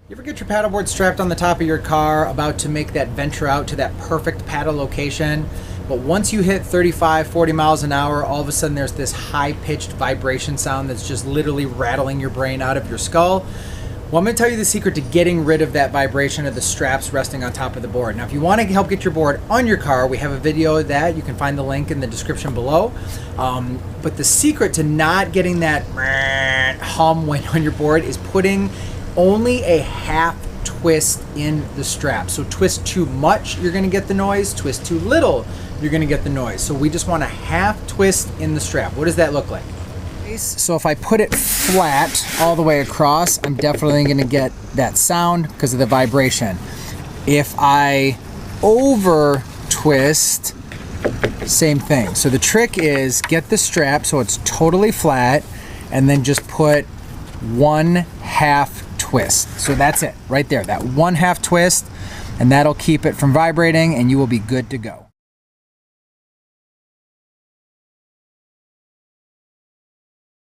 You ever get your paddleboard strapped on the top of your car, about to make that venture out to that perfect paddle location, but once you hit 35, 40 miles an hour, all of a sudden there's this high-pitched vibration sound that's just literally rattling your brain out of your skull? Well, I'm going to tell you the secret to getting rid of that vibration of the straps resting on top of the board. Now, if you want to help get your board on your car, we have a video of that. You can find the link in the description below. But the secret to not getting that hum when on your board is putting only a half twist in the strap. So twist too much, you're going to get the noise. Twist too little, you're going to get the noise. So we just want a half twist in the strap. What does that look like? So if I put it flat all the way across, I'm definitely going to get that sound because of the vibration. If I over twist, same thing. So the trick is get the strap so it's totally flat and then just put 1/2 twist. So that's it right there, that 1/2 twist, and that'll keep it from vibrating and you will be good to go.